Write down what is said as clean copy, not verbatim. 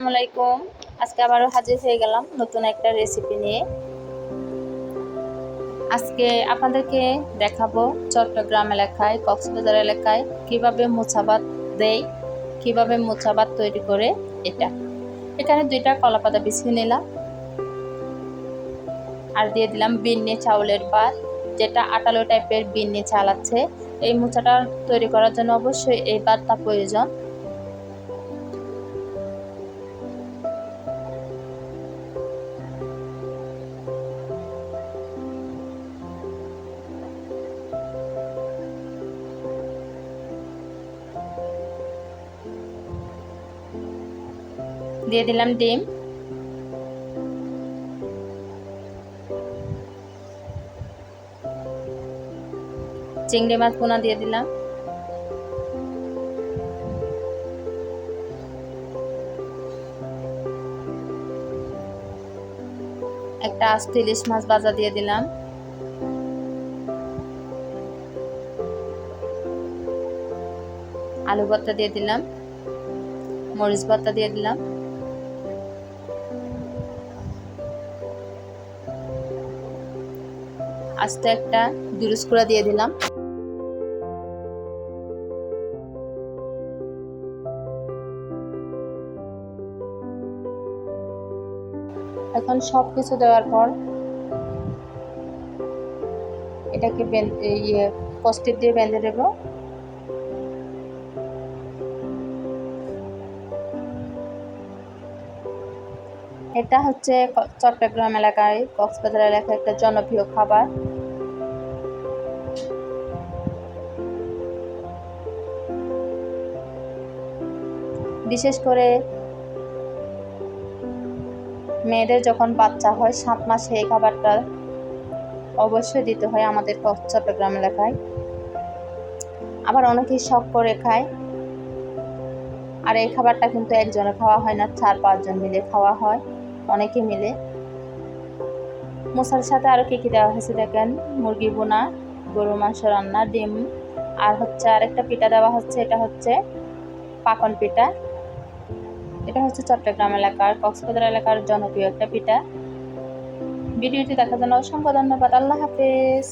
আসসালামাইকুম। আজকে আবারও হাজির হয়ে গেলাম নতুন একটা রেসিপি নিয়ে। আজকে আপনাদেরকে দেখাবো চট্টগ্রাম এলাকায়, কক্সবাজার এলাকায় কিভাবে মোচা ভাত দেয়, কিভাবে মোচা ভাত তৈরি করে। এখানে 2টা কলাপাতা বিছিয়ে নিলাম আর দিয়ে দিলাম বিন্নি চাউলের ভাত, যেটা আটালো টাইপের বিন্নি চাল আছে। এই মোচাটা তৈরি করার জন্য অবশ্যই এই ভাতটা প্রয়োজন। দিয়ে দিলাম ডিম, চিংড়ি মাছ পোনা দিয়ে দিলাম, একটা আস্ত ইলিশ মাছ ভাজা দিয়ে দিলাম, আলু ভর্তা দিয়ে দিলাম, মরিচ ভর্তা দিয়ে দিলাম, আস্ত একটা দুরুস কুড়া দিয়ে দিলাম। এখন সবকিছু দেওয়ার পর এটাকে কষ্টিপ দিয়ে বেঁধে দেব। এটা হচ্ছে চট্টগ্রাম এলাকায়, কক্সবাজার এলাকায় একটা জনপ্রিয় খাবার। বিশেষ করে মেয়েদের যখন বাচ্চা হয় 7 মাসে এই খাবারটা অবশ্যই দিতে হয় আমাদের চট্টগ্রাম এলাকায়। আবার অনেকেই শখ করে খায়। আর এই খাবারটা কিন্তু একজনে খাওয়া হয় না, 4-5 জন মিলে খাওয়া হয়, অনেকে মিলে। মোচার সাথে আরও কি দেওয়া হয়েছে দেখেন, মুরগি বোনা, গরু মাংস রান্না, ডিম, আর হচ্ছে আরেকটা পিঠা দেওয়া হচ্ছে। এটা হচ্ছে পাকন পিঠা। এটা হচ্ছে চট্টগ্রাম এলাকার, কক্সবাজার এলাকার জনপ্রিয় একটা পিঠা। ভিডিওটি দেখার জন্য অসংখ্য ধন্যবাদ। আল্লাহ হাফেজ।